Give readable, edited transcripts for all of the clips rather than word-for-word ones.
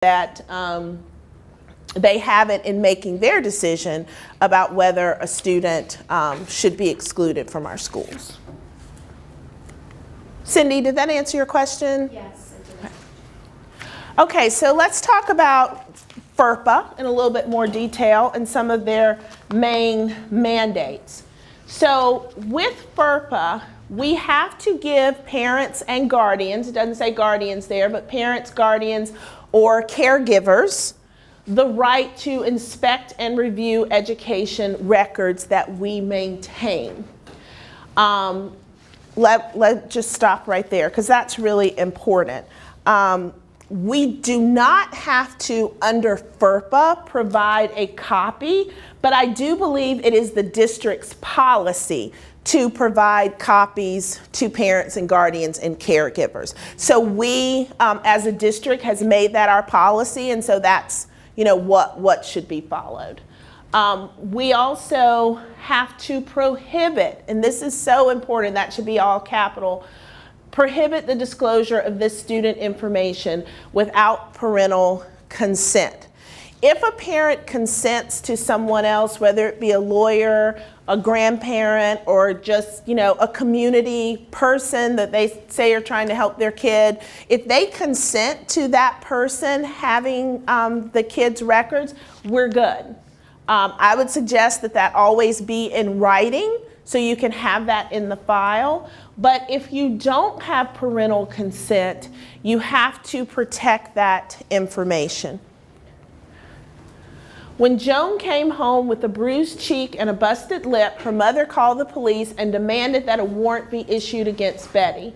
that they have it in making their decision about whether a student should be excluded from our schools. Cindy, did that answer your question? Yes, it did. Okay, so let's talk about FERPA in a little bit more detail and some of their main mandates. So with FERPA, we have to give parents and guardians, it doesn't say guardians there, but parents, guardians, or caregivers the right to inspect and review education records that we maintain. Let's just stop right there because that's really important. We do not have to, under FERPA, provide a copy, but I do believe it is the district's policy to provide copies to parents and guardians and caregivers. So we, as a district, has made that our policy, and so that's, you know, what should be followed. We also have to prohibit, and this is so important, that should be all capital, prohibit the disclosure of this student information without parental consent. If a parent consents to someone else, whether it be a lawyer, a grandparent, or just, you know, a community person that they say are trying to help their kid, if they consent to that person having the kid's records, we're good. I would suggest that that always be in writing so you can have that in the file. But if you don't have parental consent, you have to protect that information. When Joan came home with a bruised cheek and a busted lip, her mother called the police and demanded that a warrant be issued against Betty.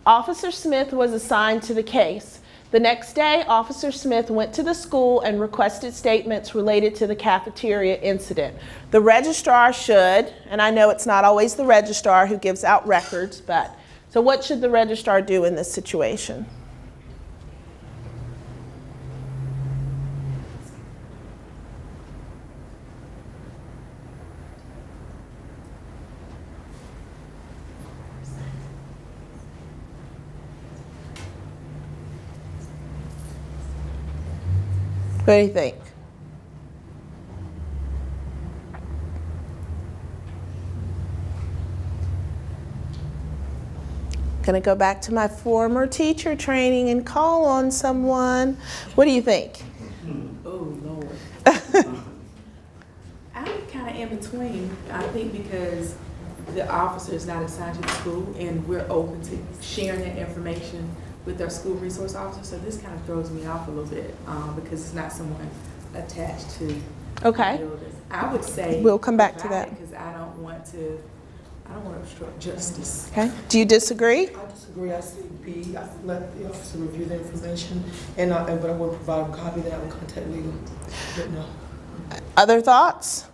Officer Smith was assigned to the case. The next day, Officer Smith went to the school and requested statements related to the cafeteria incident. The registrar should, and I know it's not always the registrar who gives out records, but, so what should the registrar do in this situation? What do you think? Gonna go back to my former teacher training and call on someone. What do you think? Oh, Lord. I'm kind of in between. I think because the officer is not assigned to the school and we're open to sharing that information with our school resource officer, so this kind of throws me off a little bit because it's not someone attached to the building. I would say we'll come back to that because I don't want to obstruct justice. Okay. Do you disagree? I disagree. I see B. I let the officer review the information, but I would provide a copy that I would contact legal. But no. Other thoughts?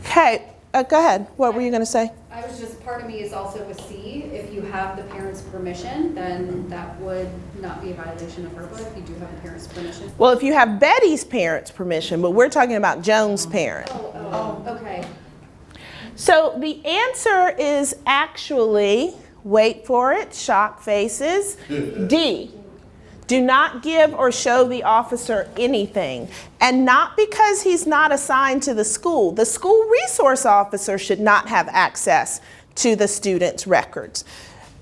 Okay. Go ahead. What were you going to say? I was just, part of me is also with C. If you have the parent's permission, then that would not be a violation of FERPA if you do have the parent's permission. Well, if you have Betty's parents' permission, but we're talking about Joan's parent. Okay. So the answer is actually, wait for it, shock faces, D. Do not give or show the officer anything. And not because he's not assigned to the school. The school resource officer should not have access to the student's records.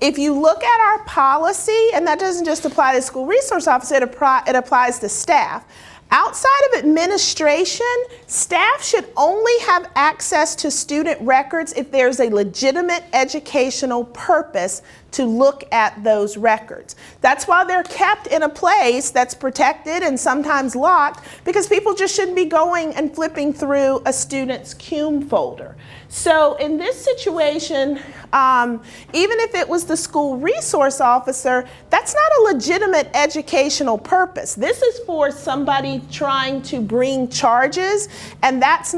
If you look at our policy, and that doesn't just apply to the school resource officer, it applies to staff. Outside of administration, staff should only have access to student records if there's a legitimate educational purpose to look at those records. That's why they're kept in a place that's protected and sometimes locked, because people just shouldn't be going and flipping through a student's CUME folder. So in this situation, even if it was the school resource officer, that's not a legitimate educational purpose. This is for somebody trying to bring charges, and that's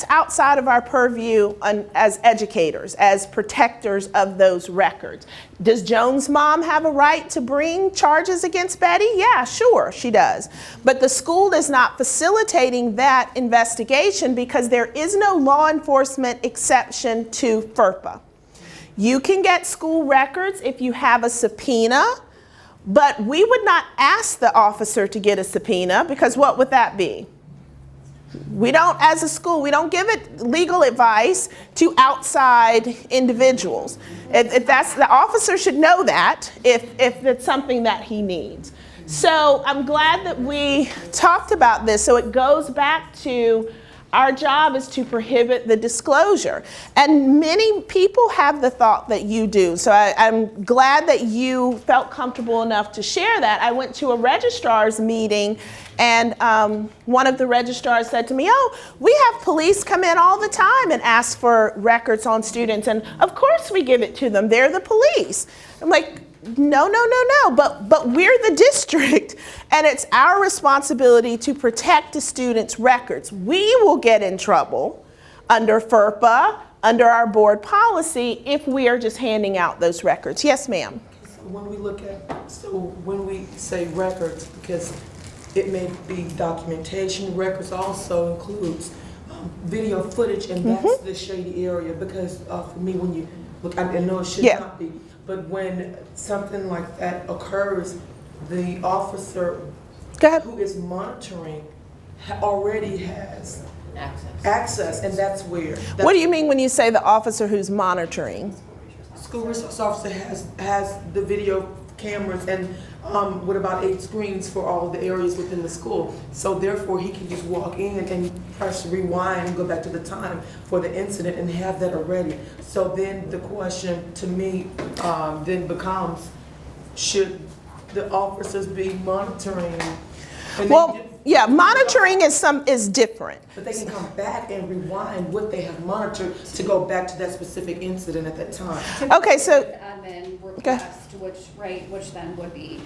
outside of our purview as educators, as protectors of those records. Does Joan's mom have a right to bring charges against Betty? Yeah, sure, she does. But the school is not facilitating that investigation because there is no law enforcement exception to FERPA. You can get school records if you have a subpoena But we would not ask the officer to get a subpoena, because what would that be? We don't, as a school, we don't give it legal advice to outside individuals. If that's, the officer should know that if it's something that he needs. So I'm glad that we talked about this. So it goes back to our job is to prohibit the disclosure. And many people have the thought that you do. So I'm glad that you felt comfortable enough to share that. I went to a registrar's meeting, and one of the registrars said to me, oh, we have police come in all the time and ask for records on students. And of course we give it to them. They're the police. I'm like, no, but we're the district, and it's our responsibility to protect the students' records. We will get in trouble under FERPA, under our board policy, if we are just handing out those records. Yes, ma'am. When we look at, so when we say records, because it may be documentation, records also includes video footage, and that's the shady area, because for me, when you look, I know it should not be, but when something like that occurs, the officer who is monitoring already has access, and that's where. What do you mean when you say the officer who's monitoring? School resource officer has the video cameras and with about 8 screens for all the areas within the school. So therefore, he can just walk in and press rewind and go back to the time for the incident and have that already. So then the question to me then becomes, should the officers be monitoring? Well, yeah, monitoring is different. But they can come back and rewind what they have monitored to go back to that specific incident at that time. Okay, so admin request, which then would be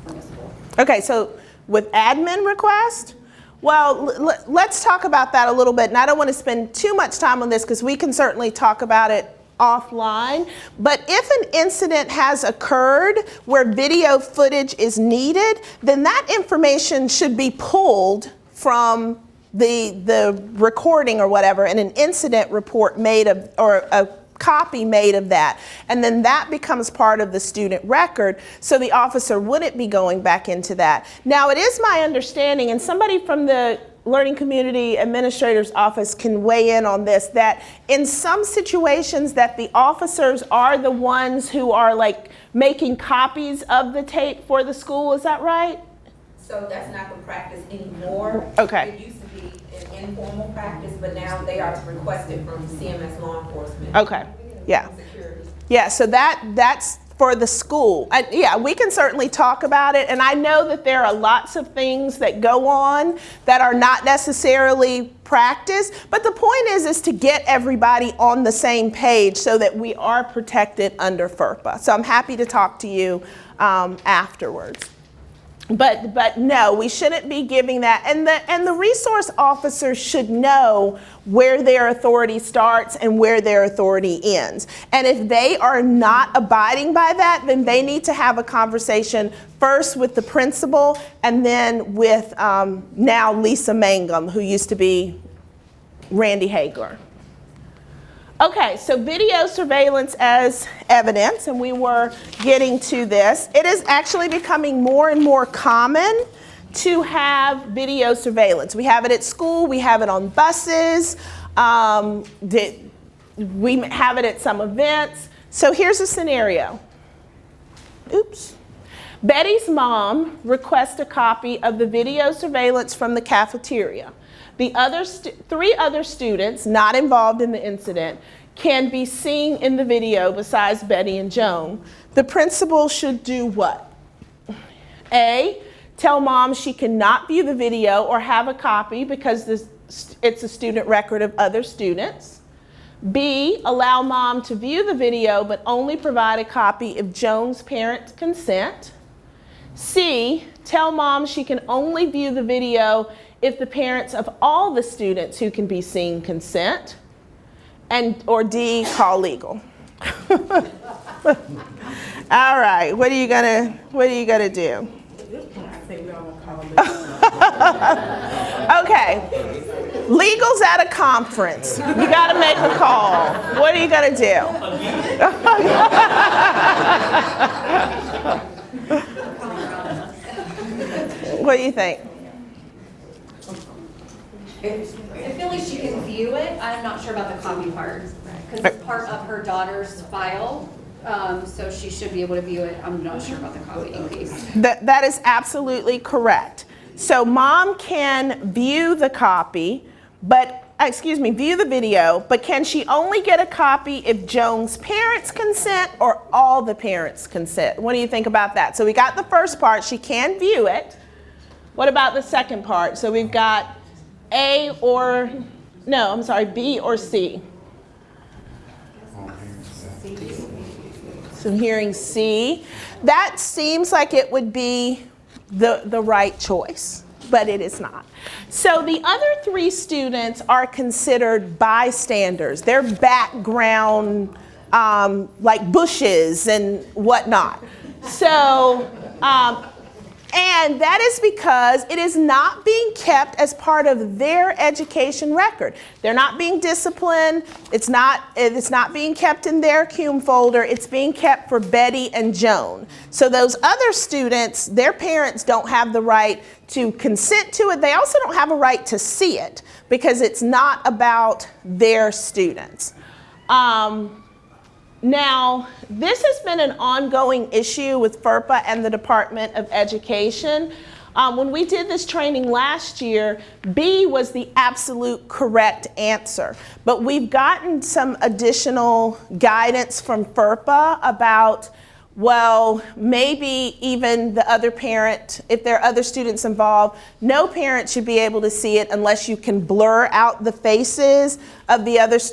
permissible. Okay, so with admin request, well, let's talk about that a little bit. And I don't want to spend too much time on this because we can certainly talk about it offline. But if an incident has occurred where video footage is needed, then that information should be pulled from the recording or whatever, and an incident report made of, or a copy made of that. And then that becomes part of the student record, so the officer wouldn't be going back into that. Now, it is my understanding, and somebody from the Learning Community Administrator's Office can weigh in on this, that in some situations that the officers are the ones who are like making copies of the tape for the school, is that right? So that's not the practice anymore. Okay. It used to be an informal practice, but now they are to request it from CMS law enforcement. Okay, yeah. Security. Yeah, so that's for the school. Yeah, we can certainly talk about it, and I know that there are lots of things that go on that are not necessarily practice, but the point is to get everybody on the same page so that we are protected under FERPA. So I'm happy to talk to you afterwards. But no, we shouldn't be giving that, and the resource officers should know where their authority starts and where their authority ends. And if they are not abiding by that, then they need to have a conversation first with the principal and then with now Lisa Mangum, who used to be Randy Hagler. Okay, so video surveillance as evidence, and we were getting to this. It is actually becoming more and more common to have video surveillance. We have it at school, we have it on buses, we have it at some events. So here's a scenario. Oops. Betty's mom requests a copy of the video surveillance from the cafeteria. The other 3 other students not involved in the incident can be seen in the video besides Betty and Joan. The principal should do what? A, tell mom she cannot view the video or have a copy because it's a student record of other students. B, allow mom to view the video but only provide a copy if Joan's parents consent. C, tell mom she can only view the video if the parents of all the students who can be seen consent, or D, call legal. All right, what are you gonna do? I think we all want to call them. Okay, legal's at a conference. You gotta make a call. What are you gonna do? What do you think? I feel like she can view it. I'm not sure about the copy part, because it's part of her daughter's file. So she should be able to view it. I'm not sure about the copying piece. That is absolutely correct. So mom can view the copy, view the video, but can she only get a copy if Joan's parents consent or all the parents consent? What do you think about that? So we got the first part, she can view it. What about the second part? So we've got B or C. So I'm hearing C. That seems like it would be the right choice, but it is not. So the other 3 students are considered bystanders. They're background, like bushes and whatnot. So, and that is because it is not being kept as part of their education record. They're not being disciplined. It's not being kept in their cum folder. It's being kept for Betty and Joan. So those other students, their parents don't have the right to consent to it. They also don't have a right to see it because it's not about their students. Now, this has been an ongoing issue with FERPA and the Department of Education. When we did this training last year, B was the absolute correct answer. But we've gotten some additional guidance from FERPA about, well, maybe even the other parent, if there are other students involved, no parent should be able to see it unless you can blur out the faces of the other students.